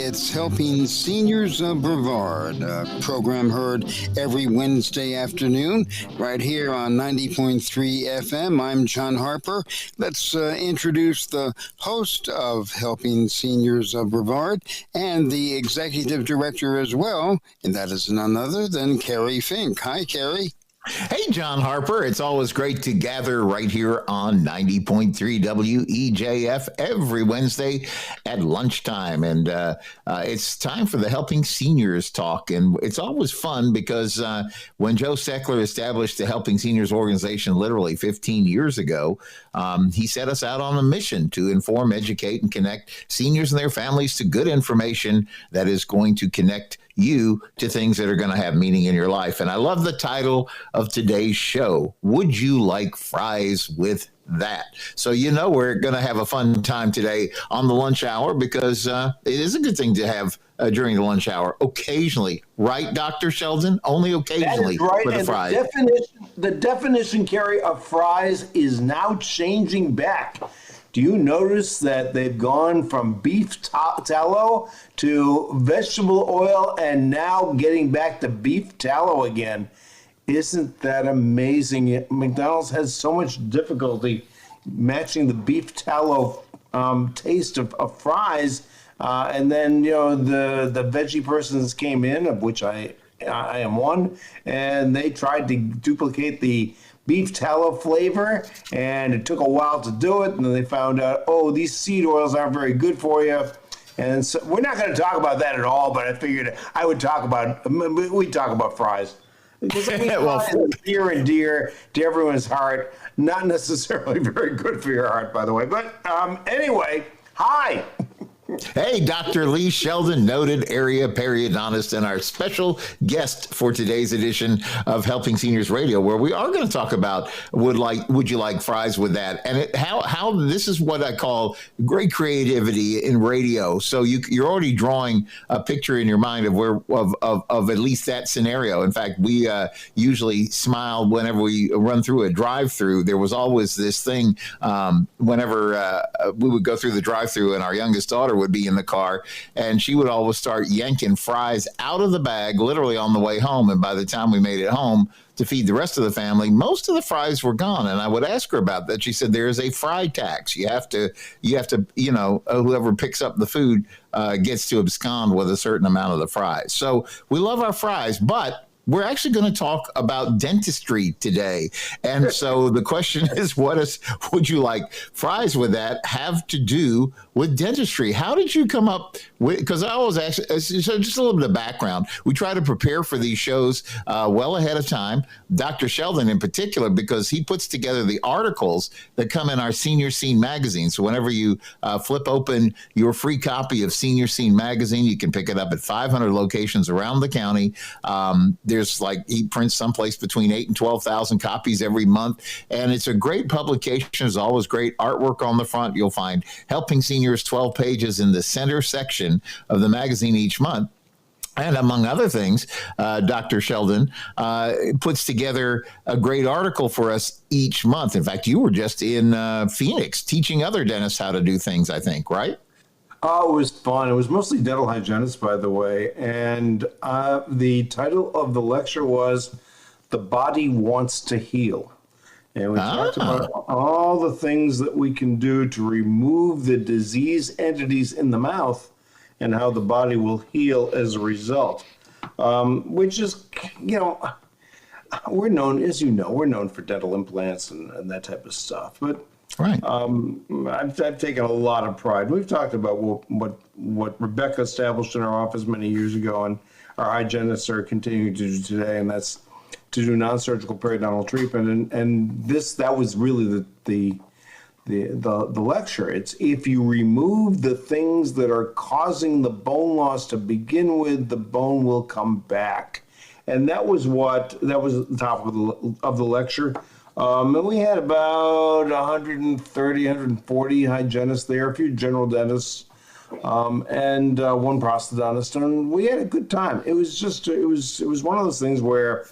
It's Helping Seniors of Brevard, a program heard every Wednesday afternoon right here on 90.3 FM. I'm John Harper. Let's introduce the host of Helping Seniors of Brevard and the executive director as well, and that is none other than Kerry Fink. Hi, Kerry. Hey, John Harper. It's always great to gather right here on 90.3 WEJF every Wednesday at lunchtime. And it's time for the Helping Seniors Talk. And it's always fun because when Joe Steckler established the Helping Seniors organization literally 15 years ago, he set us out on a mission to inform, educate, and connect seniors and their families to good information that is going to connect you to things that are going to have meaning in your life. And I love the title of today's show, Would You Like Fries with That? So you know we're going to have a fun time today on the lunch hour because it is a good thing to have during the lunch hour occasionally. Right, Dr. Sheldon? Only occasionally right. for the and fries. The definition, Kerry, of fries is now changing back. Do you notice that they've gone from beef tallow to vegetable oil and now getting back to beef tallow again? Isn't that amazing? McDonald's has so much difficulty matching the beef tallow taste of fries. And then, you know, the veggie persons came in, of which I am one, and they tried to duplicate the beef tallow flavor, and it took a while to do it. And then they found out, oh, these seed oils aren't very good for you. And so we're not going to talk about that at all, but I figured we'd talk about fries. Because fries are near and dear to everyone's heart. Not necessarily very good for your heart, by the way. But anyway, hi. Hey, Dr. Lee Sheldon, noted area periodontist, and our special guest for today's edition of Helping Seniors Radio, where we are going to talk about would you like fries with that, and how this is what I call great creativity in radio. So you're already drawing a picture in your mind of at least that scenario. In fact, we usually smile whenever we run through a drive-through. There was always this thing whenever we would go through the drive-through, and our youngest daughter would be in the car, and she would always start yanking fries out of the bag literally on the way home. And by the time we made it home to feed the rest of the family, most of the fries were gone. And I would ask her about that. She said there is a fry tax. You have to, you know, whoever picks up the food gets to abscond with a certain amount of the fries. So we love our fries, but we're actually going to talk about dentistry today. And so the question is, would you like fries with that have to do with dentistry? How did you come up with, because I always ask, so just a little bit of background. We try to prepare for these shows well ahead of time. Dr. Sheldon in particular, because he puts together the articles that come in our Senior Scene magazine. So whenever you flip open your free copy of Senior Scene magazine, you can pick it up at 500 locations around the county. He prints someplace between 8,000 and 12,000 copies every month. And it's a great publication. There's always great artwork on the front. You'll find Helping Seniors 12 pages in the center section of the magazine each month. And among other things, Dr. Sheldon puts together a great article for us each month. In fact, you were just in Phoenix teaching other dentists how to do things, I think, right? Oh, it was fun. It was mostly dental hygienists, by the way. And the title of the lecture was The Body Wants to Heal. And we talked about all the things that we can do to remove the disease entities in the mouth and how the body will heal as a result. Which is, you know, we're known for dental implants and that type of stuff. But right. I've taken a lot of pride. We've talked about what Rebecca established in our office many years ago, and our hygienists are continuing to do today, and that's to do non-surgical periodontal treatment. And that was really the lecture. It's if you remove the things that are causing the bone loss to begin with, the bone will come back. And that was the topic of the lecture. And we had about 130, 140 hygienists there, a few general dentists, and one prosthodontist, and we had a good time. It was one of those things where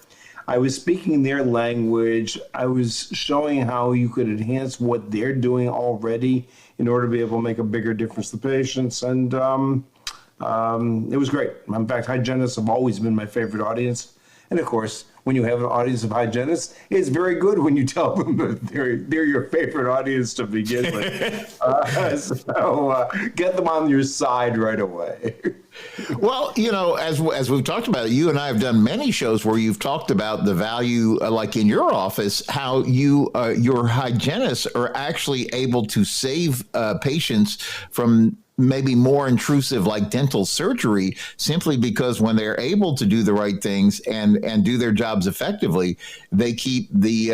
I was speaking their language. I was showing how you could enhance what they're doing already in order to be able to make a bigger difference to patients. And It was great. In fact, hygienists have always been my favorite audience. And of course, when you have an audience of hygienists, it's very good when you tell them that they're your favorite audience to begin with. So get them on your side right away. Well, as we've talked about, you and I have done many shows where you've talked about the value, like in your office, how your hygienists are actually able to save patients from maybe more intrusive like dental surgery, simply because when they're able to do the right things and do their jobs effectively, they keep the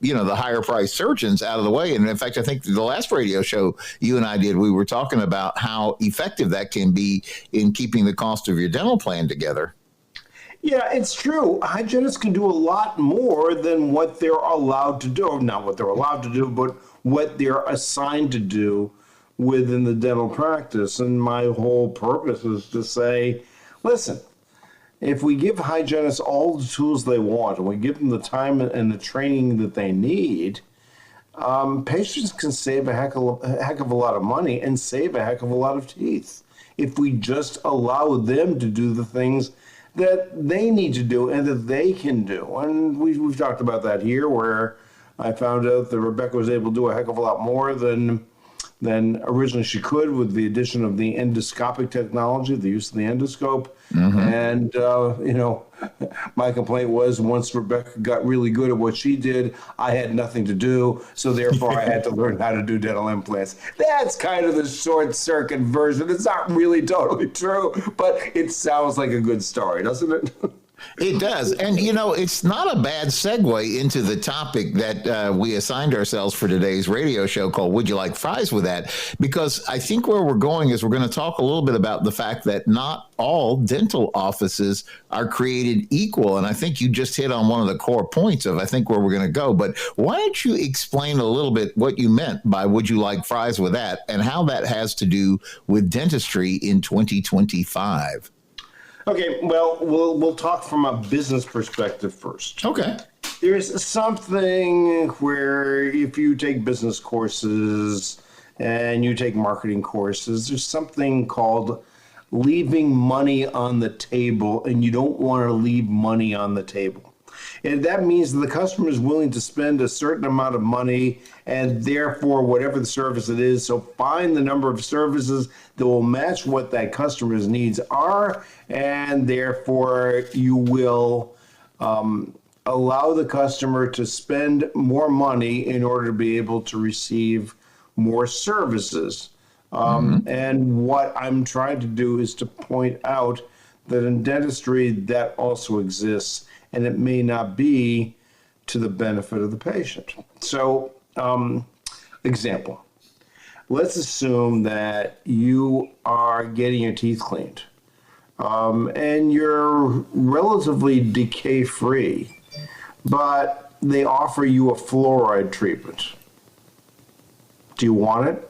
the higher priced surgeons out of the way. And in fact, I think the last radio show you and I did, we were talking about how effective that can be in keeping the cost of your dental plan together. Yeah, it's true. Hygienists can do a lot more than what they're allowed to do. Not what they're allowed to do, but what they're assigned to do within the dental practice. And my whole purpose is to say, listen, if we give hygienists all the tools they want and we give them the time and the training that they need, patients can save a heck of a lot of money and save a heck of a lot of teeth if we just allow them to do the things that they need to do and that they can do. And we've talked about that here, where I found out that Rebecca was able to do a heck of a lot more than originally she could with the addition of the endoscopic technology, the use of the endoscope. Mm-hmm. And, my complaint was once Rebecca got really good at what she did, I had nothing to do. So therefore I had to learn how to do dental implants. That's kind of the short circuit version. It's not really totally true, but it sounds like a good story, doesn't it? It does. And, it's not a bad segue into the topic that we assigned ourselves for today's radio show called Would You Like Fries with That? Because I think where we're going is we're going to talk a little bit about the fact that not all dental offices are created equal. And I think you just hit on one of the core points of, I think, where we're going to go. But why don't you explain a little bit what you meant by Would You Like Fries with That and how that has to do with dentistry in 2025? Okay, well, we'll talk from a business perspective first. Okay. There's something where if you take business courses and you take marketing courses, there's something called leaving money on the table, and you don't want to leave money on the table. And that means that the customer is willing to spend a certain amount of money, and therefore, whatever the service it is, so find the number of services that will match what that customer's needs are, and therefore you will allow the customer to spend more money in order to be able to receive more services. And what I'm trying to do is to point out that in dentistry, that also exists, and it may not be to the benefit of the patient. So, example, let's assume that you are getting your teeth cleaned, and you're relatively decay-free, but they offer you a fluoride treatment. Do you want it?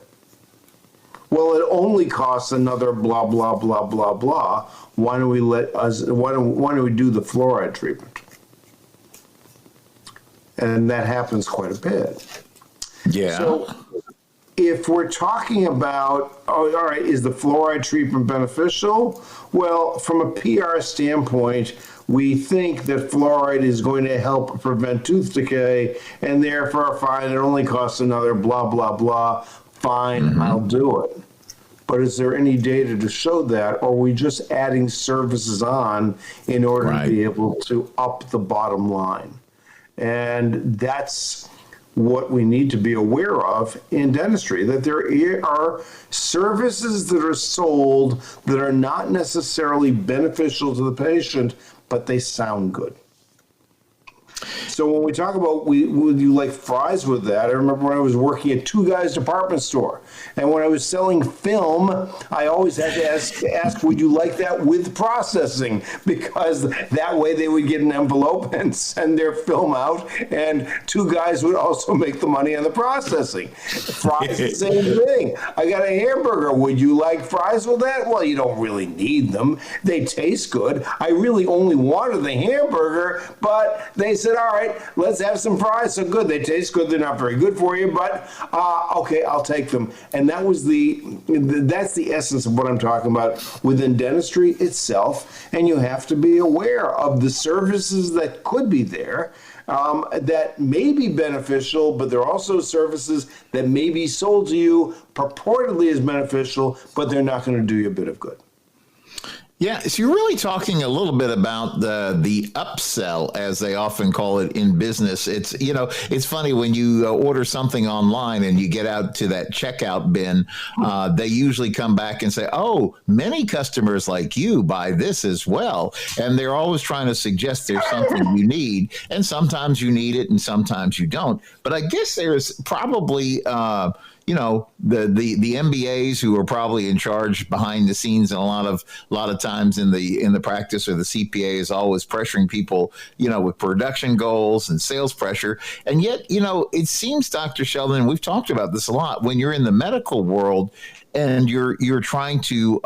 Well, it only costs another blah, blah, blah, blah, blah. Why don't we do the fluoride treatment? And that happens quite a bit. Yeah. So if we're talking about, all right, is the fluoride treatment beneficial? Well, from a PR standpoint, we think that fluoride is going to help prevent tooth decay, and therefore, fine, it only costs another blah, blah, blah. Fine, I'll do it. But is there any data to show that, or are we just adding services on in order to be able to up the bottom line? And that's what we need to be aware of in dentistry, that there are services that are sold that are not necessarily beneficial to the patient, but they sound good. So when we talk about would you like fries with that, I remember when I was working at Two Guys department store, and when I was selling film, I always had to ask would you like that with processing, because that way they would get an envelope and send their film out, and Two Guys would also make the money on the processing. Fries, the same thing. I got a hamburger. Would you like fries with that? Well, you don't really need them. They taste good. I really only wanted the hamburger, but they said, said, all right, let's have some fries. So good. They taste good. They're not very good for you, but okay, I'll take them. And that's the essence of what I'm talking about within dentistry itself. And you have to be aware of the services that could be there that may be beneficial, but there are also services that may be sold to you purportedly as beneficial, but they're not going to do you a bit of good. Yeah, so you're really talking a little bit about the upsell, as they often call it in business. It's funny when you order something online and you get out to that checkout bin, they usually come back and say, oh, many customers like you buy this as well. And they're always trying to suggest there's something you need. And sometimes you need it and sometimes you don't. But I guess there's probably the MBAs who are probably in charge behind the scenes, and a lot of times in the practice, or the CPA is always pressuring people, with production goals and sales pressure. And yet, it seems, Dr. Sheldon, we've talked about this a lot, when you're in the medical world and you're trying to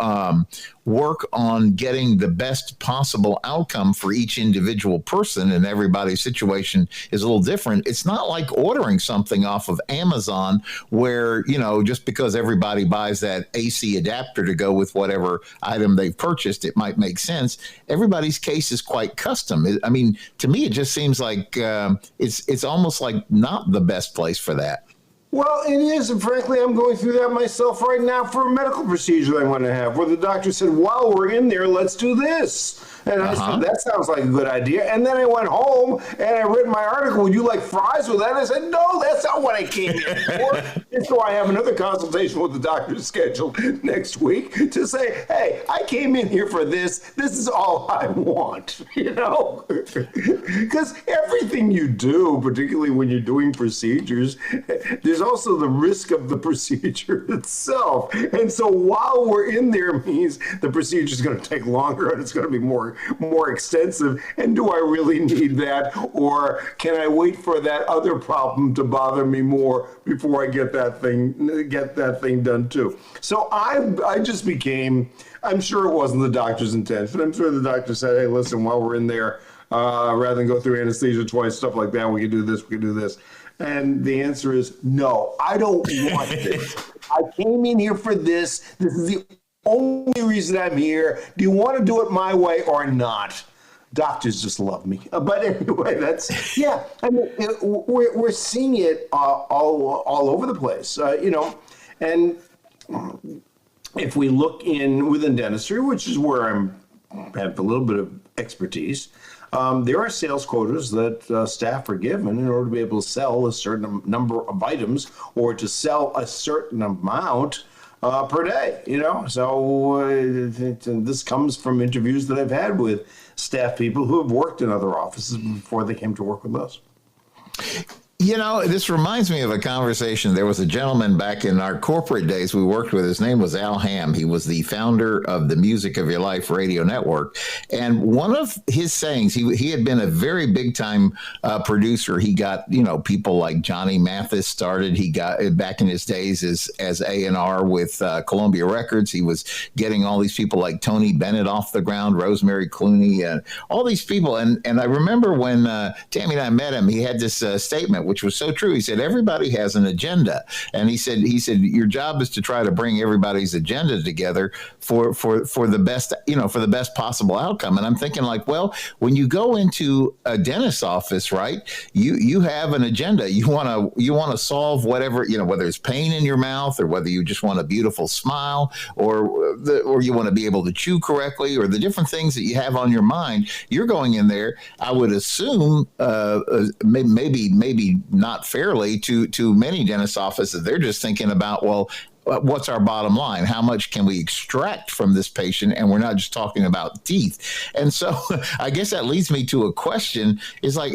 work on getting the best possible outcome for each individual person, and everybody's situation is a little different. It's not like ordering something off of Amazon where, just because everybody buys that AC adapter to go with whatever item they've purchased, it might make sense. Everybody's case is quite custom. I mean, to me, it just seems like it's almost like not the best place for that. Well, it is, and frankly, I'm going through that myself right now for a medical procedure I want to have, where the doctor said, while we're in there, let's do this. And I said, that sounds like a good idea. And then I went home and I read my article, would you like fries with that? And I said, no, that's not what I came here for. And so I have another consultation with the doctor scheduled next week to say, hey, I came in here for this. This is all I want, Because everything you do, particularly when you're doing procedures, there's also the risk of the procedure itself. And so while we're in there means the procedure is going to take longer and it's going to be more extensive. And do I really need that? Or can I wait for that other problem to bother me more before I get that thing done too? So I just became, I'm sure it wasn't the doctor's intent, but I'm sure the doctor said, hey, listen, while we're in there, rather than go through anesthesia twice, stuff like that, we can do this, we can do this. And the answer is no, I don't want this. I came in here for this. This is the only reason I'm here. Do you want to do it my way or not? Doctors just love me. But anyway, I mean, we're seeing it all over the place, and if we look within dentistry, which is where I have a little bit of expertise, there are sales quotas that staff are given in order to be able to sell a certain number of items or to sell a certain amount per day, So this comes from interviews that I've had with staff people who have worked in other offices before they came to work with us. This reminds me of a conversation. There was a gentleman back in our corporate days we worked with. His name was Al Hamm. He was the founder of the Music of Your Life radio network. And one of his sayings, he had been a very big time producer. He got, people like Johnny Mathis started. He got back in his days as A&R with Columbia Records. He was getting all these people like Tony Bennett off the ground, Rosemary Clooney, and all these people. And I remember when Tammy and I met him, he had this statement, which was so true. He said, everybody has an agenda. And he said, your job is to try to bring everybody's agenda together for the best, for the best possible outcome. And I'm thinking like, well, when you go into a dentist's office, right, you have an agenda. You want to solve whatever, whether it's pain in your mouth or whether you just want a beautiful smile or you want to be able to chew correctly or the different things that you have on your mind. You're going in there, I would assume, maybe not fairly to many dentist offices. They're just thinking about, well, what's our bottom line? How much can we extract from this patient? And we're not just talking about teeth. And so I guess that leads me to a question is like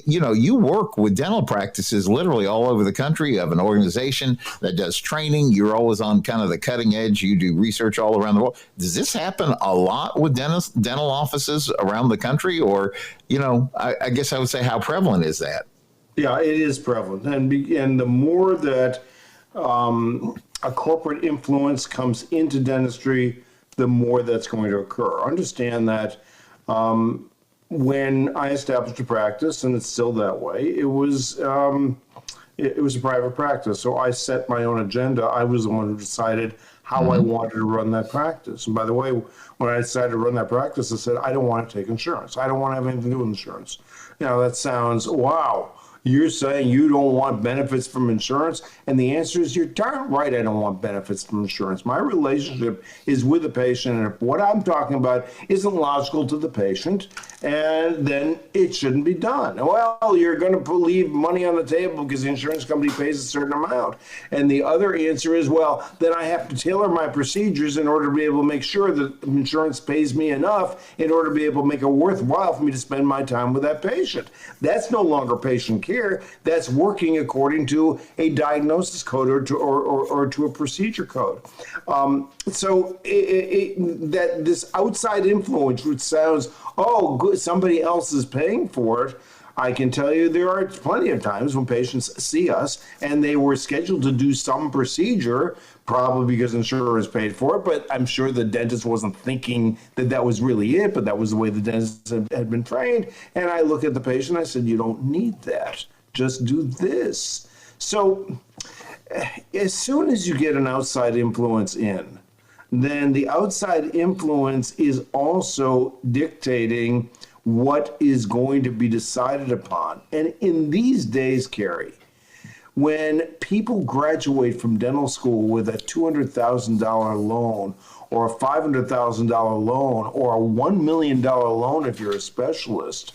you work with dental practices literally all over the country. You have an organization that does training. You're always on kind of the cutting edge. You do research all around the world. Does this happen a lot with dental offices around the country? Or, I guess I would say, how prevalent is that? Yeah, it is prevalent. And the more that a corporate influence comes into dentistry, the more that's going to occur. Understand that when I established a practice, and it's still that way, it was a private practice. So I set my own agenda. I was the one who decided how I wanted to run that practice. And by the way, when I decided to run that practice, I said, I don't want to take insurance. I don't want to have anything to do with insurance. That sounds, wow, you're saying you don't want benefits from insurance? And the answer is, you're darn right I don't want benefits from insurance. My relationship is with the patient, and if what I'm talking about isn't logical to the patient, and then it shouldn't be done. Well, you're going to leave money on the table because the insurance company pays a certain amount. And the other answer is, well, then I have to tailor my procedures in order to be able to make sure that insurance pays me enough in order to be able to make it worthwhile for me to spend my time with that patient. That's no longer patient care. That's working according to a diagnosis code or to a procedure code. So that this outside influence, which sounds, oh, good, somebody else is paying for it. I can tell you there are plenty of times when patients see us and they were scheduled to do some procedure, probably because insurance paid for it, but I'm sure the dentist wasn't thinking that that was really it, but that was the way the dentist had been trained. And I look at the patient, I said, you don't need that. Just do this. So as soon as you get an outside influence in, then the outside influence is also dictating what is going to be decided upon. And in these days, Kerry, when people graduate from dental school with a $200,000 loan or a $500,000 loan or a $1 million loan if you're a specialist,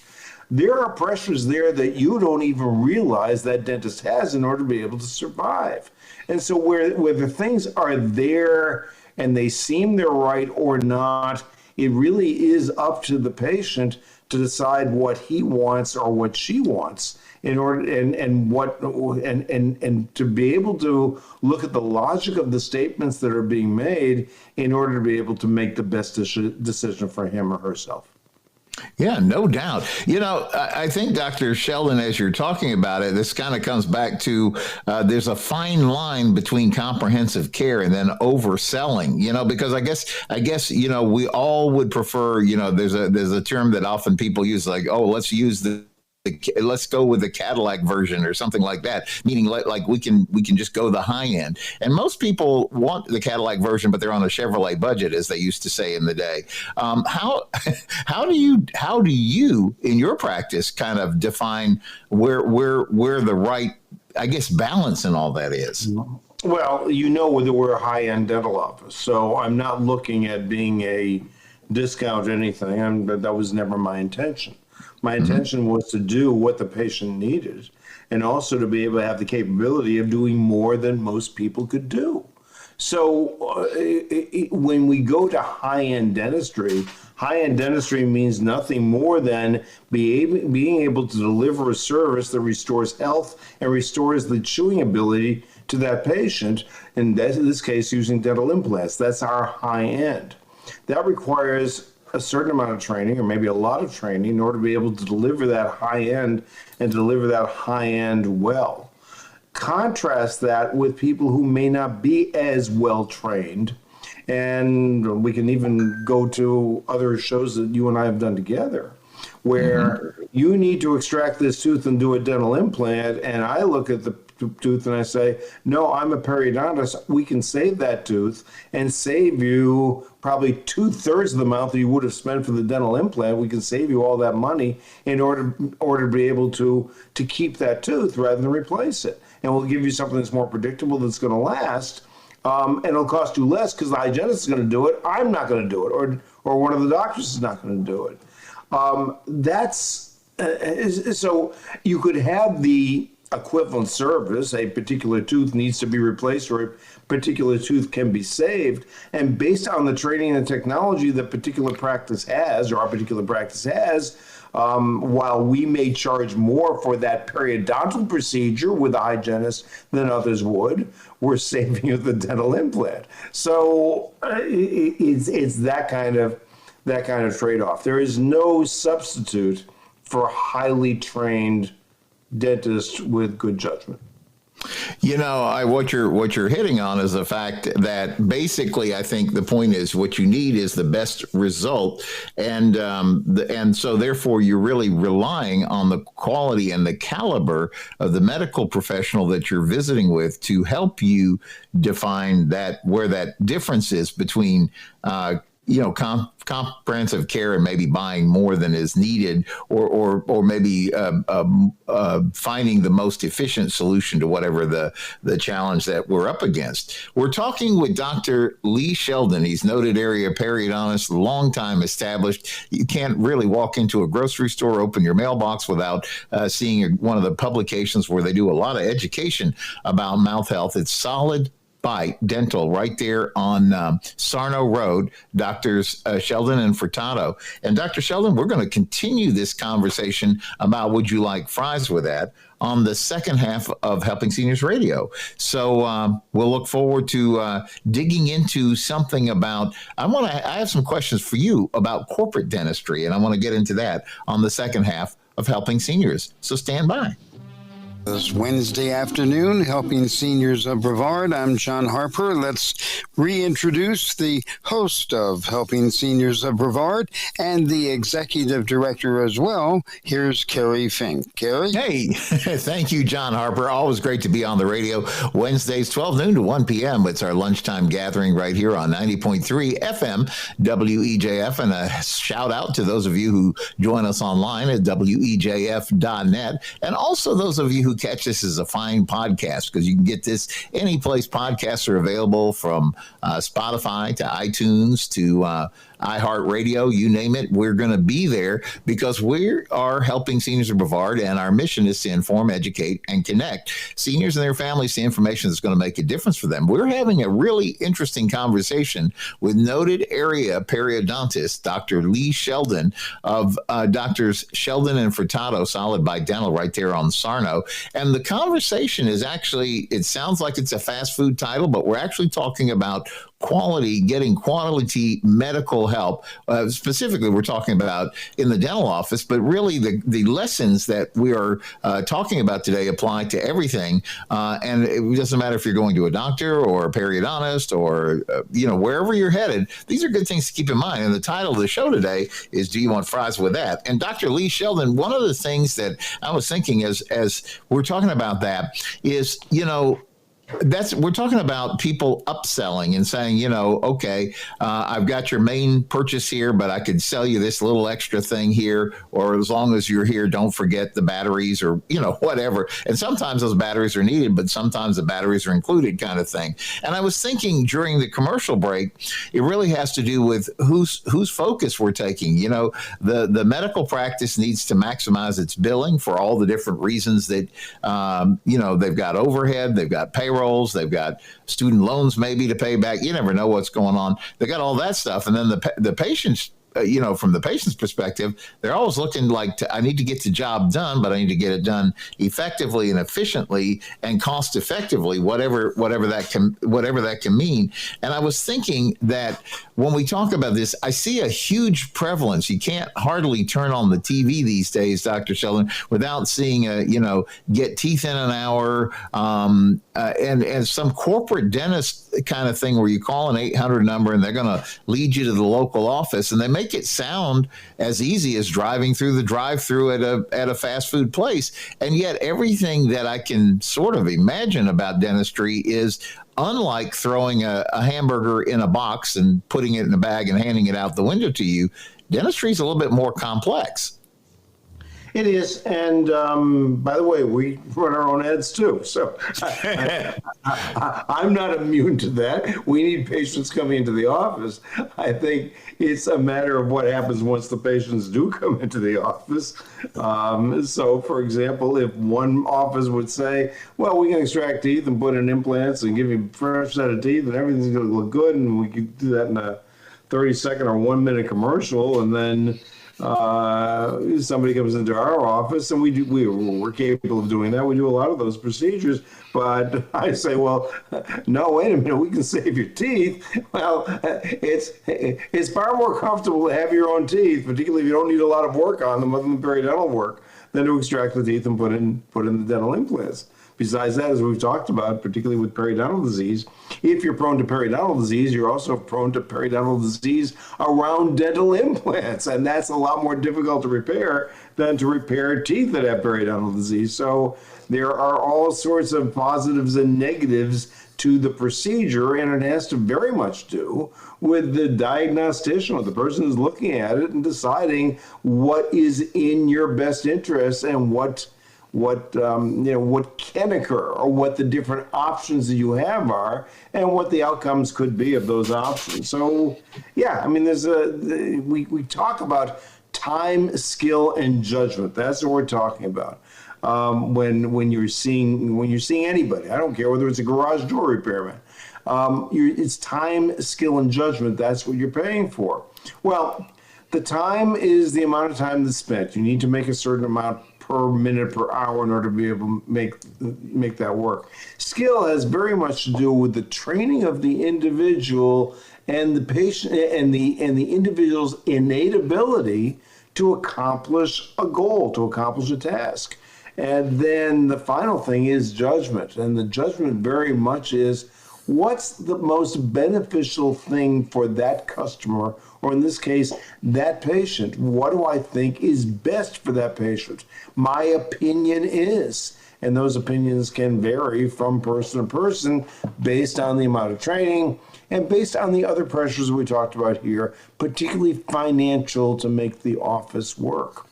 there are pressures there that you don't even realize that dentist has in order to be able to survive. And so where the things are there and they seem they're right or not, it really is up to the patient to decide what he wants or what she wants in order and to be able to look at the logic of the statements that are being made in order to be able to make the best decision for him or herself. Yeah, no doubt. I think, Dr. Sheldon, as you're talking about it, this kind of comes back to there's a fine line between comprehensive care and then overselling, because I guess, we all would prefer, there's a term that often people use like, oh, let's go with the Cadillac version or something like that, meaning like we can just go the high end. And most people want the Cadillac version, but they're on a Chevrolet budget, as they used to say in the day. How do you in your practice kind of define where the right, I guess, balance in all that is? Well, that we're a high-end dental office, so I'm not looking at being a discount or anything. That was never my intention. My intention was to do what the patient needed and also to be able to have the capability of doing more than most people could do. So when we go to high-end dentistry means nothing more than being able to deliver a service that restores health and restores the chewing ability to that patient, and in this case using dental implants. That's our high end. That requires a certain amount of training, or maybe a lot of training, in order to be able to deliver that high end and deliver that high end well. Contrast that with people who may not be as well trained, and we can even go to other shows that you and I have done together, where you need to extract this tooth and do a dental implant, and I look at the tooth and I say, no, I'm a periodontist. We can save that tooth and save you probably 2/3 of the amount that you would have spent for the dental implant. We can save you all that money in order to be able to keep that tooth rather than replace it. And we'll give you something that's more predictable, that's going to last, and it'll cost you less because the hygienist is going to do it. I'm not going to do it, or one of the doctors is not going to do it. So you could have the equivalent service. A particular tooth needs to be replaced or a particular tooth can be saved, and based on the training and technology that particular practice has, or our particular practice has, while we may charge more for that periodontal procedure with a hygienist than others would, we're saving you the dental implant. So it's that kind of trade-off. There is no substitute for a highly trained dentist with good judgment. What you're hitting on is the fact that basically, I think the point is what you need is the best result, and so therefore you're really relying on the quality and the caliber of the medical professional that you're visiting with to help you define that where that difference is between comprehensive care and maybe buying more than is needed, or maybe finding the most efficient solution to whatever the challenge that we're up against. We're talking with Dr. Lee Sheldon. He's noted area periodontist, long time established. You can't really walk into a grocery store, open your mailbox without seeing one of the publications where they do a lot of education about mouth health. It's Solid Bite Dental right there on Sarno Road, Doctors Sheldon and Furtado. And Dr. Sheldon, we're going to continue this conversation about would you like fries with that on the second half of Helping Seniors Radio. So we'll look forward to digging into something about, I have some questions for you about corporate dentistry, and I want to get into that on the second half of Helping Seniors. So stand by. This Wednesday afternoon, Helping Seniors of Brevard. I'm John Harper. Let's reintroduce the host of Helping Seniors of Brevard and the executive director as well. Here's Kerry Fink. Kerry? Hey, thank you, John Harper. Always great to be on the radio. Wednesdays, 12 noon to 1 p.m. It's our lunchtime gathering right here on 90.3 FM WEJF. And a shout out to those of you who join us online at WEJF.net. And also those of you who catch this as a fine podcast, because you can get this any place podcasts are available, from Spotify to iTunes to iHeartRadio, you name it. We're going to be there because we are Helping Seniors of Brevard, and our mission is to inform, educate, and connect seniors and their families to information that's going to make a difference for them. We're having a really interesting conversation with noted area periodontist Dr. Lee Sheldon of Doctors Sheldon and Furtado, Solid Bite Dental right there on Sarno. And the conversation is actually, it sounds like it's a fast food title, but we're actually talking about getting quality medical help. Specifically, we're talking about in the dental office, but really the lessons that we are talking about today apply to everything. And it doesn't matter if you're going to a doctor or a periodontist or, wherever you're headed. These are good things to keep in mind. And the title of the show today is Do You Want Fries with That? And Dr. Lee Sheldon, one of the things that I was thinking as we're talking about that is, we're talking about people upselling and saying, okay, I've got your main purchase here, but I could sell you this little extra thing here, or as long as you're here, don't forget the batteries, or, whatever. And sometimes those batteries are needed, but sometimes the batteries are included, kind of thing. And I was thinking during the commercial break, it really has to do with whose focus we're taking. The medical practice needs to maximize its billing for all the different reasons that, they've got overhead, they've got payroll, they've got student loans maybe to pay back. You never know what's going on. They got all that stuff. And then the patients, from the patient's perspective, they're always looking like, I need to get the job done, but I need to get it done effectively and efficiently and cost effectively, whatever that can mean. And I was thinking that when we talk about this, I see a huge prevalence. You can't hardly turn on the TV these days, Dr. Sheldon, without seeing get teeth in an hour, and some corporate dentist kind of thing where you call an 800 number and they're going to lead you to the local office, and they make it sound as easy as driving through the drive-through at a fast food place. And yet everything that I can sort of imagine about dentistry is, unlike throwing a hamburger in a box and putting it in a bag and handing it out the window to you, dentistry is a little bit more complex. It is, and by the way, we run our own ads too, so I'm not immune to that. We need patients coming into the office. I think it's a matter of what happens once the patients do come into the office. So, for example, if one office would say, well, we can extract teeth and put in implants and give you a fresh set of teeth and everything's going to look good, and we can do that in a 30-second or 1-minute commercial, and then somebody comes into our office, and we're capable of doing that. We do a lot of those procedures, but I say, well, no, wait a minute, we can save your teeth. Well, it's far more comfortable to have your own teeth, particularly if you don't need a lot of work on them other than periodontal work, than to extract the teeth and put in the dental implants. Besides that, as we've talked about, particularly with periodontal disease, if you're prone to periodontal disease, you're also prone to periodontal disease around dental implants. And that's a lot more difficult to repair than to repair teeth that have periodontal disease. So there are all sorts of positives and negatives to the procedure, and it has to very much do with the diagnostician, or the person who's looking at it and deciding what is in your best interest and what can occur, or what the different options that you have are, and what the outcomes could be of those options. So, yeah, I mean, we talk about time, skill, and judgment. That's what we're talking about. When you're seeing anybody, I don't care whether it's a garage door repairman. It's time, skill, and judgment. That's what you're paying for. Well, the time is the amount of time that's spent. You need to make a certain amount per minute per hour in order to be able to make that work. Skill has very much to do with the training of the individual and the patient and the individual's innate ability to accomplish a goal, to accomplish a task. And then the final thing is judgment. And the judgment very much is, what's the most beneficial thing for that customer, or in this case, that patient? What do I think is best for that patient? My opinion is. And those opinions can vary from person to person based on the amount of training and based on the other pressures we talked about here, particularly financial, to make the office work.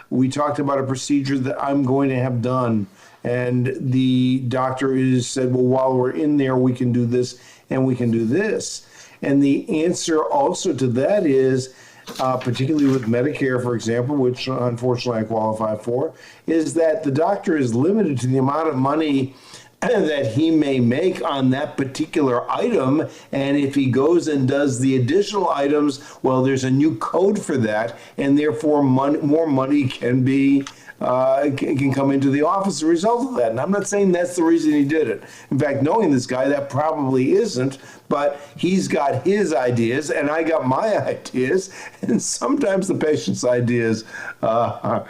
We talked about a procedure that I'm going to have done, and the doctor has said, well, while we're in there, we can do this and we can do this. And the answer also to that is, particularly with Medicare, for example, which unfortunately I qualify for, is that the doctor is limited to the amount of money that he may make on that particular item. And if he goes and does the additional items, well, there's a new code for that, and therefore more money can be can come into the office as a result of that. And I'm not saying that's the reason he did it. In fact, knowing this guy, that probably isn't, but he's got his ideas and I got my ideas, and sometimes the patient's ideas are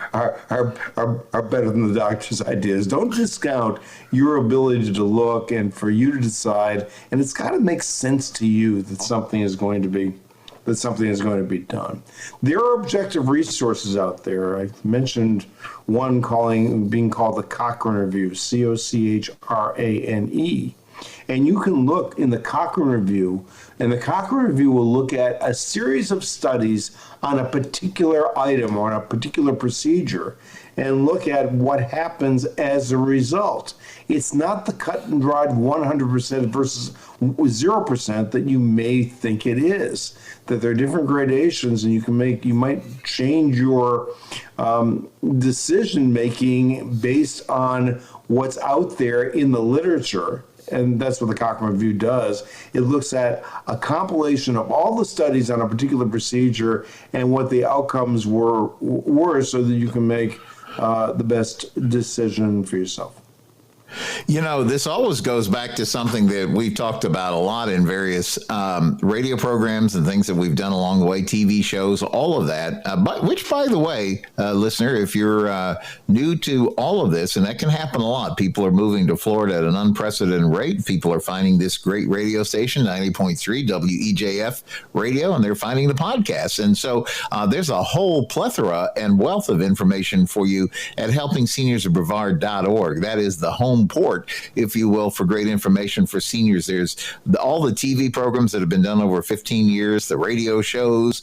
better than the doctor's ideas. Don't discount your ability to look and for you to decide, and it's got to make sense to you that something is going to be done. There are objective resources out there. I mentioned one being called the Cochrane Review, Cochrane. And you can look in the Cochrane Review, and the Cochrane Review will look at a series of studies on a particular item or on a particular procedure and look at what happens as a result. It's not the cut and dried 100% versus 0% that you may think it is. That there are different gradations, and you might change your decision making based on what's out there in the literature. And that's what the Cochrane Review does. It looks at a compilation of all the studies on a particular procedure and what the outcomes were so that you can make the best decision for yourself. You know, this always goes back to something that we've talked about a lot in various radio programs and things that we've done along the way, TV shows, all of that. But which, by the way, listener, if you're new to all of this, and that can happen a lot, people are moving to Florida at an unprecedented rate. People are finding this great radio station, 90.3 WEJF radio, and they're finding the podcast. And so there's a whole plethora and wealth of information for you at helpingseniorsabrevard.org. That is the home port, if you will, for great information for seniors. There's all the TV programs that have been done over 15 years, the radio shows,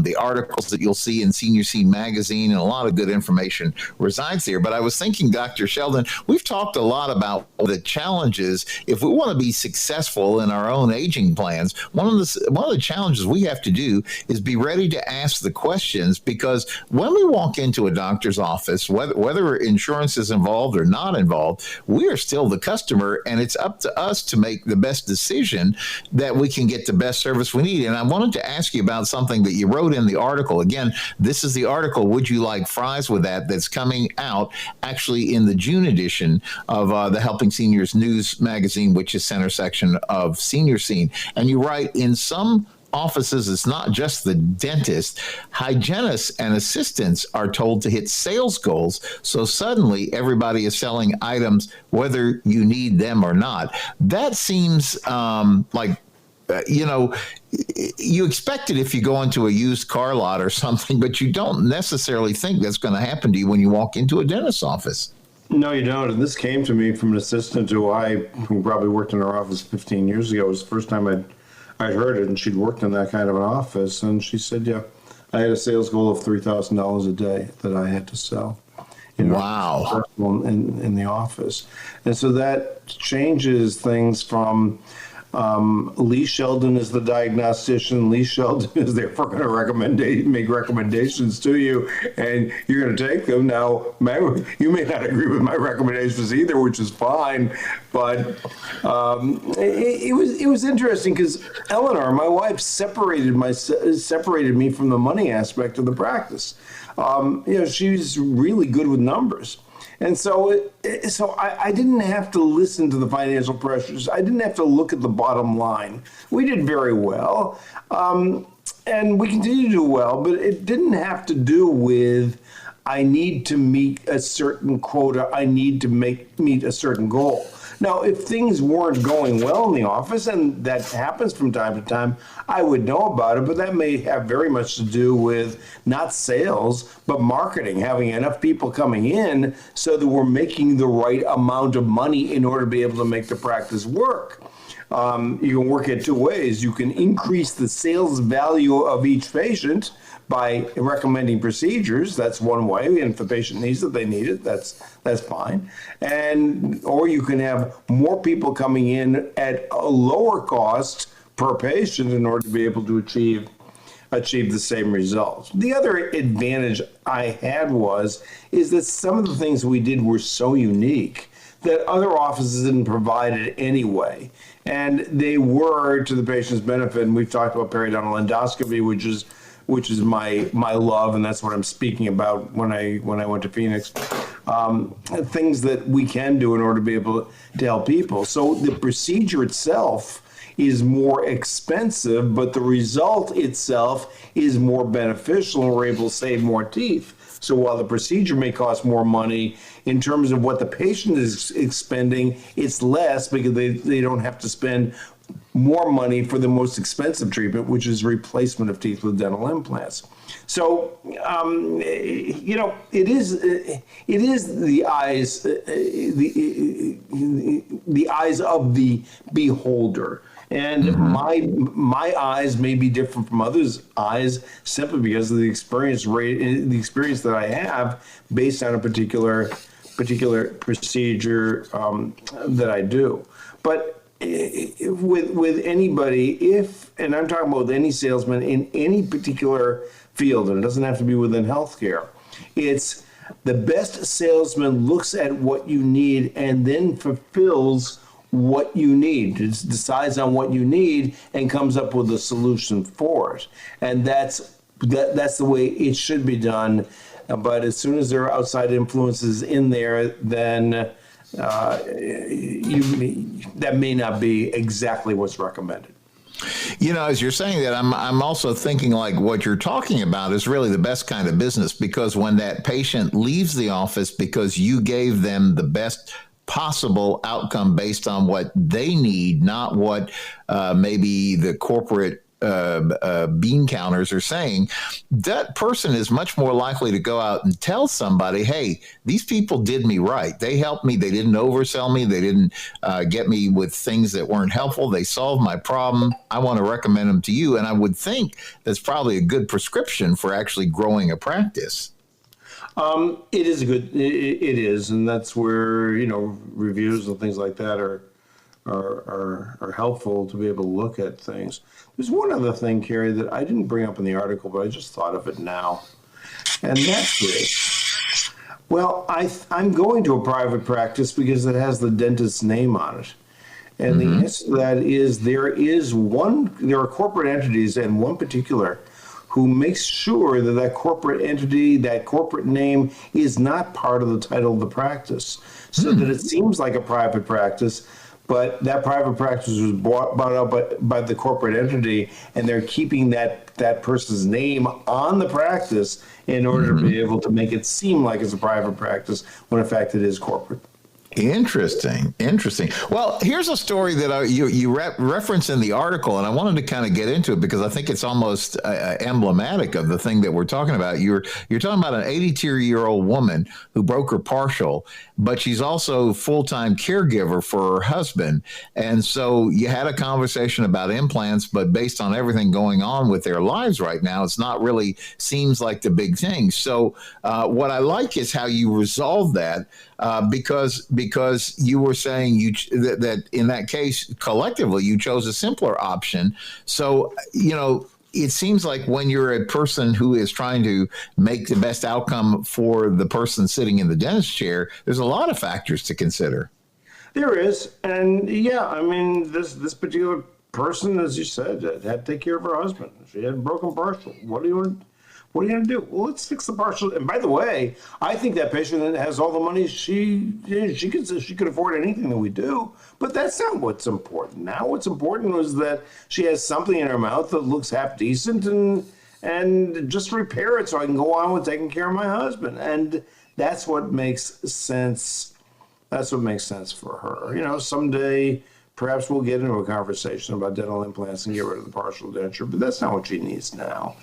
the articles that you'll see in Senior Scene magazine, and a lot of good information resides there. But I was thinking, Dr. Sheldon, we've talked a lot about the challenges if we want to be successful in our own aging plans. One of the challenges we have to do is be ready to ask the questions, because when we walk into a doctor's office, whether insurance is involved or not involved, we are still the customer, and it's up to us to make the best decision that we can get the best service we need. And I wanted to ask you about something that you wrote in the article. Again, this is the article, Would You Like Fries with That?, that's coming out actually in the June edition of the Helping Seniors News magazine, which is center section of Senior Scene. And you write, in some offices, it's not just the dentist. Hygienists and assistants are told to hit sales goals. So suddenly everybody is selling items, whether you need them or not. That seems you expect it if you go into a used car lot or something, but you don't necessarily think that's going to happen to you when you walk into a dentist's office. No, you don't. And this came to me from an assistant who probably worked in our office 15 years ago. It was the first time I'd heard it, and she'd worked in that kind of an office. And she said, yeah, I had a sales goal of $3,000 a day that I had to sell. Wow. In the office. And so that changes things from Lee Sheldon is the diagnostician. Lee Sheldon is therefore going to make recommendations to you, and you're going to take them. Now, you may not agree with my recommendations either, which is fine, but it was interesting because Eleanor, my wife, separated me from the money aspect of the practice. She's really good with numbers. And so I didn't have to listen to the financial pressures. I didn't have to look at the bottom line. We did very well, and we continue to do well, but it didn't have to do with I need to meet a certain quota, I need to meet a certain goal. Now, if things weren't going well in the office, and that happens from time to time, I would know about it, but that may have very much to do with not sales, but marketing, having enough people coming in so that we're making the right amount of money in order to be able to make the practice work. You can work it two ways. You can increase the sales value of each patient by recommending procedures. That's one way. And if the patient needs it, they need it. That's fine. Or you can have more people coming in at a lower cost per patient in order to be able to achieve the same results. The other advantage I had is that some of the things we did were so unique that other offices didn't provide it anyway. And they were to the patient's benefit. And we've talked about periodontal endoscopy, which is my love, and that's what I'm speaking about when I went to Phoenix. Things that we can do in order to be able to help people. So the procedure itself is more expensive, but the result itself is more beneficial, and we're able to save more teeth. So while the procedure may cost more money, in terms of what the patient is expending, it's less because they don't have to spend more money for the most expensive treatment, which is replacement of teeth with dental implants. So, it is the eyes of the beholder. And my eyes may be different from others' eyes simply because of the experience that I have based on a particular procedure that I do. But with anybody, and I'm talking about any salesman in any particular field, and it doesn't have to be within healthcare, it's the best salesman looks at what you need and then fulfills what you need, decides on what you need and comes up with a solution for it. And that's the way it should be done. But as soon as there are outside influences in there, then that may not be exactly what's recommended. As you're saying that, I'm also thinking like what you're talking about is really the best kind of business, because when that patient leaves the office because you gave them the best possible outcome based on what they need, not what maybe the corporate bean counters are saying, that person is much more likely to go out and tell somebody, hey, these people did me right. They helped me. They didn't oversell me. They didn't get me with things that weren't helpful. They solved my problem. I want to recommend them to you. And I would think that's probably a good prescription for actually growing a practice. It is good. It is. And that's where, reviews and things like that are helpful to be able to look at things. There's one other thing, Kerry, that I didn't bring up in the article, but I just thought of it now. And that's this. Well, I'm going to a private practice because it has the dentist's name on it. And the answer to that is there are corporate entities, and one particular, who makes sure that that corporate entity, that corporate name is not part of the title of the practice, so that it seems like a private practice, but that private practice was bought out by the corporate entity, and they're keeping that person's name on the practice in order to be able to make it seem like it's a private practice when in fact it is corporate. Interesting. Well, here's a story that you reference in the article, and I wanted to kind of get into it because I think it's almost emblematic of the thing that we're talking about. You're talking about an 82-year-old woman who broke her partial, but she's also full-time caregiver for her husband. And so you had a conversation about implants, but based on everything going on with their lives right now, it's not really seems like the big thing. So what I like is how you resolve that. Because you were saying that in that case, collectively, you chose a simpler option. So, it seems like when you're a person who is trying to make the best outcome for the person sitting in the dentist chair, there's a lot of factors to consider. There is. And this particular person, as you said, had to take care of her husband. She had a broken partial. What are you going to do? Well, let's fix the partial. And by the way, I think that patient has all the money she could afford anything that we do. But that's not what's important. Now, what's important was that she has something in her mouth that looks half decent, and just repair it so I can go on with taking care of my husband. And that's what makes sense. That's what makes sense for her. Someday perhaps we'll get into a conversation about dental implants and get rid of the partial denture, but that's not what she needs now.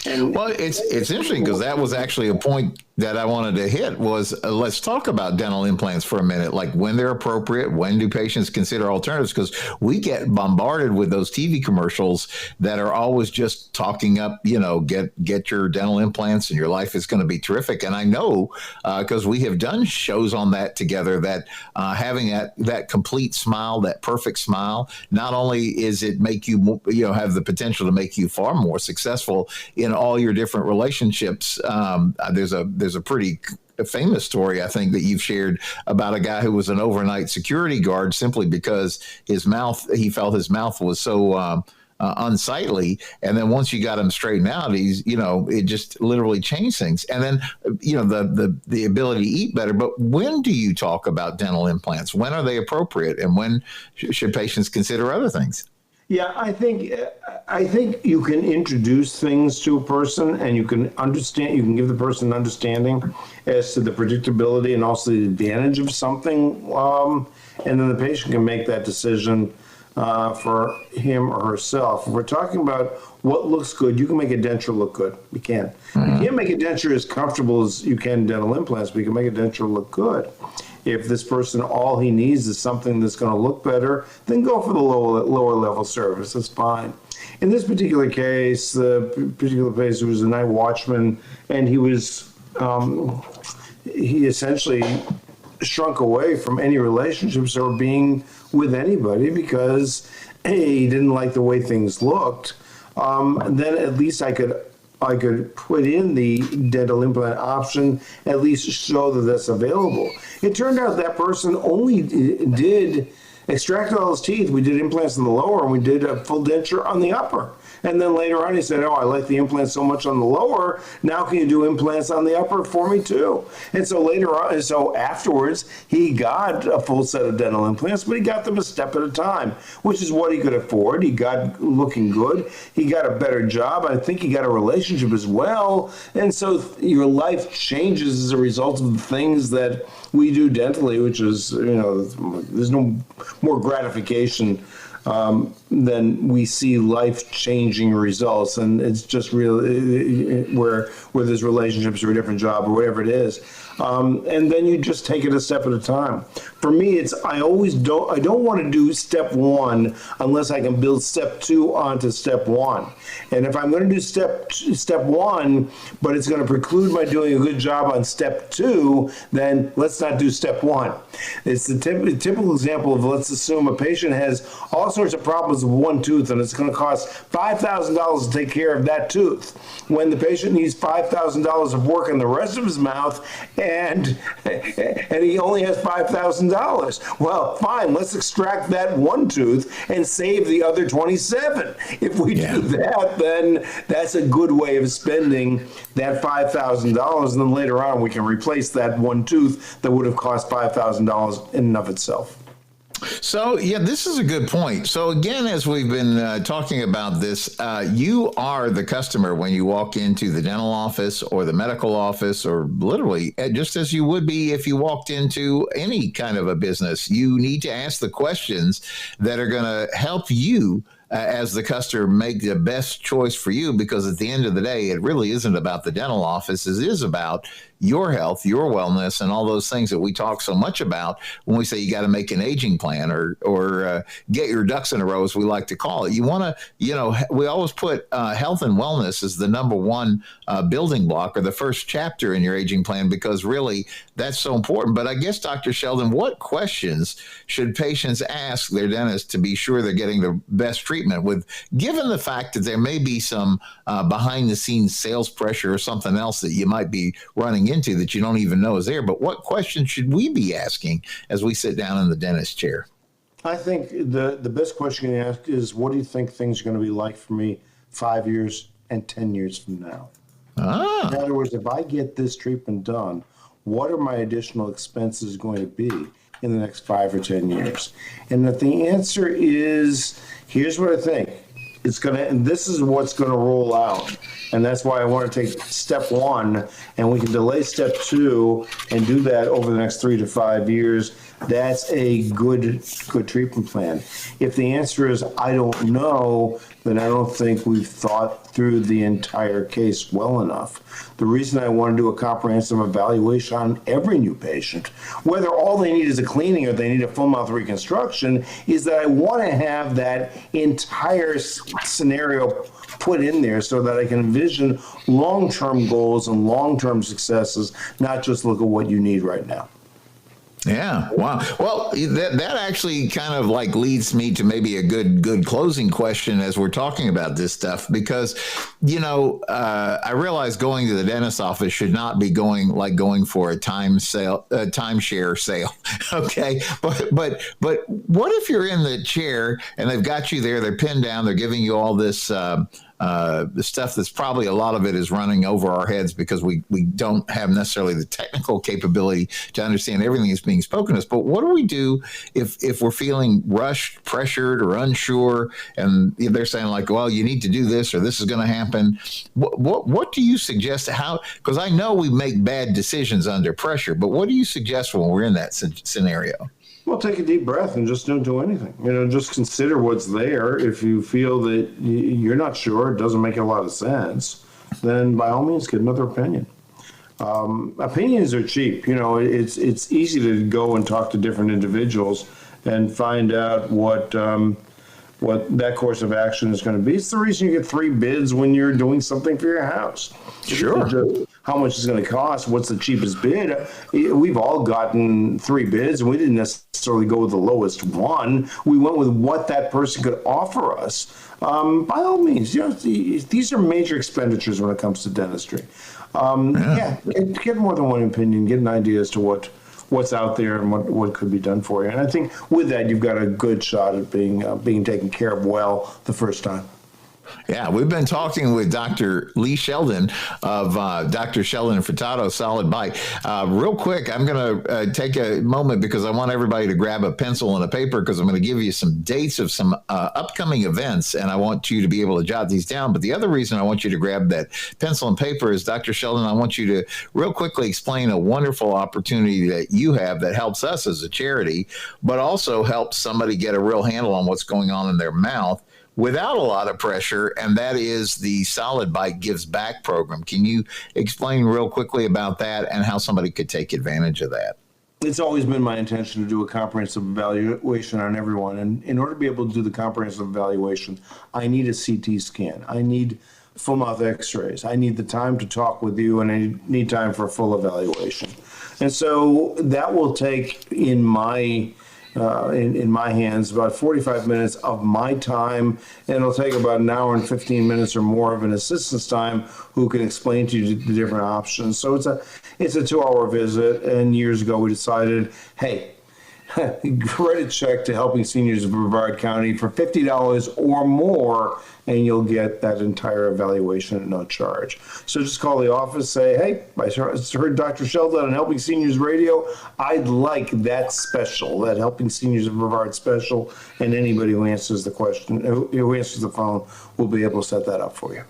Well, it's interesting because that was actually a point that I wanted to hit was let's talk about dental implants for a minute, like when they're appropriate, when do patients consider alternatives? Because we get bombarded with those TV commercials that are always just talking up, get your dental implants and your life is going to be terrific. And I know because we have done shows on that together that having that complete smile, that perfect smile, not only is it make you, have the potential to make you far more successful in all your different relationships. There's a pretty famous story, I think, that you've shared about a guy who was an overnight security guard simply because he felt his mouth was so unsightly. And then once you got him straightened out, it just literally changed things. And then, the ability to eat better. But when do you talk about dental implants? When are they appropriate? And when should patients consider other things? Yeah, I think you can introduce things to a person and you can give the person an understanding as to the predictability and also the advantage of something. And then the patient can make that decision for him or herself. If we're talking about what looks good, you can make a denture look good. You can. You can't make a denture as comfortable as you can dental implants, but you can make a denture look good. If this person, all he needs is something that's going to look better, then go for the lower level service. That's fine. In this particular case, the particular patient was a night watchman, and he essentially shrunk away from any relationships or being with anybody because he didn't like the way things looked. Then at least I could put in the dental implant option, at least show that that's available. It turned out that person only did extracted all his teeth. We did implants in the lower, and we did a full denture on the upper. And then later on, he said, I like the implants so much on the lower. Now can you do implants on the upper for me too? And so afterwards, he got a full set of dental implants, but he got them a step at a time, which is what he could afford. He got looking good. He got a better job. I think he got a relationship as well. And so your life changes as a result of the things that we do dentally, which is, there's no more gratification then we see life-changing results, and it's just really where there's relationships or a different job or whatever it is, and then you just take it a step at a time. For me, I don't want to do step one unless I can build step two onto step one. And if I'm going to do step one, but it's going to preclude my doing a good job on step two, then let's not do step one. It's the typical example of, let's assume a patient has all sorts of problems with one tooth, and it's going to cost $5,000 to take care of that tooth. When the patient needs $5,000 of work in the rest of his mouth, and he only has $5,000. Well, fine, let's extract that one tooth and save the other 27. If we do that, then that's a good way of spending that $5,000, and then later on we can replace that one tooth that would have cost $5,000 in and of itself. So, yeah, this is a good point. So, again, as we've been talking about this, you are the customer when you walk into the dental office or the medical office, or literally just as you would be if you walked into any kind of a business. You need to ask the questions that are going to help you as the customer make the best choice for you, because at the end of the day, it really isn't about the dental office. It is about your health, your wellness, and all those things that we talk so much about when we say you got to make an aging plan or get your ducks in a row, as we like to call it. You want to, we always put health and wellness as the number one building block or the first chapter in your aging plan, because really that's so important. But I guess, Dr. Sheldon, what questions should patients ask their dentist to be sure they're getting the best treatment, with given the fact that there may be some behind the scenes sales pressure or something else that you might be running into that you don't even know is there? But what questions should we be asking as we sit down in the dentist chair? I think the best question to ask is, what do you think things are going to be like for me 5 years and 10 years from now? In other words, if I get this treatment done, what are my additional expenses going to be in the next 5 or 10 years? And if the answer is, here's what I think, it's going to, and this is what's going to roll out. And that's why I want to take step one, and we can delay step two and do that over the next 3 to 5 years. That's a good treatment plan. If the answer is, I don't know, then I don't think we've thought through the entire case well enough. The reason I want to do a comprehensive evaluation on every new patient, whether all they need is a cleaning or they need a full mouth reconstruction, is that I want to have that entire scenario put in there so that I can envision long-term goals and long-term successes, not just look at what you need right now. Yeah. Wow. Well, that actually kind of like leads me to maybe a good closing question as we're talking about this stuff, because, I realize going to the dentist office should not be going for a timeshare sale. Okay. But what if you're in the chair and they've got you there, they're pinned down, they're giving you all this, the stuff that's probably a lot of it is running over our heads because we don't have necessarily the technical capability to understand everything that's being spoken to us. But what do we do if we're feeling rushed, pressured, or unsure, and they're saying like, well, you need to do this or this is going to happen? What do you suggest? How? Because I know we make bad decisions under pressure, but what do you suggest when we're in that scenario? Well, take a deep breath and just don't do anything. Just consider what's there. If you feel that you're not sure, it doesn't make a lot of sense, then by all means get another opinion. Opinions are cheap. It's easy to go and talk to different individuals and find out what that course of action is going to be. It's the reason you get 3 bids when you're doing something for your house. Sure. How much is going to cost? What's the cheapest bid? We've all gotten 3 bids, and we didn't necessarily go with the lowest one. We went with what that person could offer us. By all means, these are major expenditures when it comes to dentistry. Get more than one opinion. Get an idea as to what's out there and what could be done for you. And I think with that, you've got a good shot at being taken care of well the first time. Yeah, we've been talking with Dr. Lee Sheldon of Dr. Sheldon Furtado, Solid Bite. Real quick, I'm going to take a moment because I want everybody to grab a pencil and a paper, because I'm going to give you some dates of some upcoming events, and I want you to be able to jot these down. But the other reason I want you to grab that pencil and paper is, Dr. Sheldon, I want you to real quickly explain a wonderful opportunity that you have that helps us as a charity, but also helps somebody get a real handle on what's going on in their mouth without a lot of pressure, and that is the Solid Bite Gives Back program. Can you explain real quickly about that and how somebody could take advantage of that? It's always been my intention to do a comprehensive evaluation on everyone. And in order to be able to do the comprehensive evaluation, I need a CT scan. I need full mouth x-rays. I need the time to talk with you, and I need time for a full evaluation. And so that will take, in my hands, about 45 minutes of my time, and it'll take about an hour and 15 minutes or more of an assistant's time who can explain to you the different options. So it's a 2-hour visit, and years ago we decided, hey, credit check to Helping Seniors of Brevard County for $50 or more, and you'll get that entire evaluation at no charge. So just call the office, say, hey, I heard Dr. Sheldon on Helping Seniors Radio. I'd like that special, that Helping Seniors of Brevard special, and anybody who answers the question, who answers the phone, will be able to set that up for you.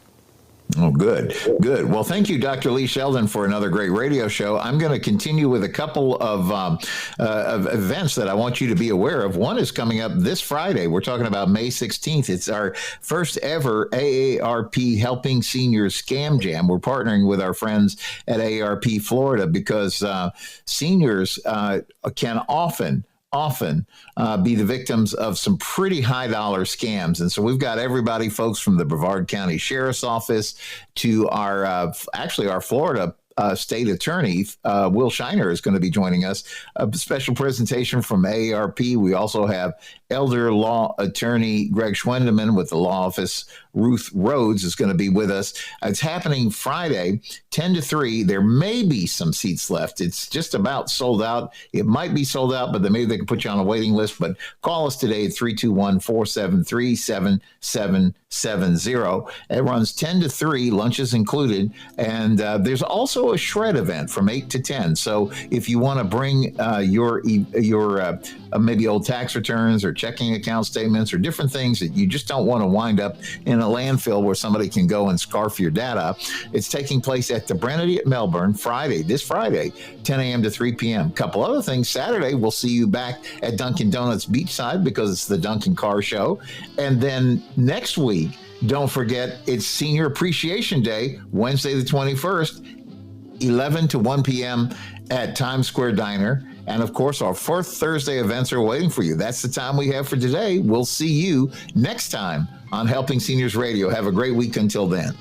Oh, good. Good. Well, thank you, Dr. Lee Sheldon, for another great radio show. I'm going to continue with a couple of events that I want you to be aware of. One is coming up this Friday. We're talking about May 16th. It's our first ever AARP Helping Seniors Scam Jam. We're partnering with our friends at AARP Florida because seniors can often be the victims of some pretty high dollar scams. And so we've got everybody, folks from the Brevard County Sheriff's Office to our Florida state attorney, Will Shiner, is going to be joining us. A special presentation from AARP. We also have elder law attorney Greg Schwendeman with the law office. Ruth Rhodes is going to be with us. It's happening Friday, 10 to 3. There may be some seats left. It's just about sold out. It might be sold out, but maybe they can put you on a waiting list. But call us today at 321-473-7770. It runs 10 to 3, lunch is included. And there's also a shred event from 8 to 10. So if you want to bring your maybe old tax returns or checking account statements or different things that you just don't want to wind up in a landfill where somebody can go and scarf your data. It's taking place at the Brennedy at Melbourne this Friday, 10 a.m. to 3 p.m. Couple other things. Saturday, we'll see you back at Dunkin' Donuts Beachside because it's the Dunkin' Car Show. And then next week, don't forget, it's Senior Appreciation Day, Wednesday the 21st, 11 to 1 p.m. at Times Square Diner. And of course, our fourth Thursday events are waiting for you. That's the time we have for today. We'll see you next time on Helping Seniors Radio. Have a great week until then.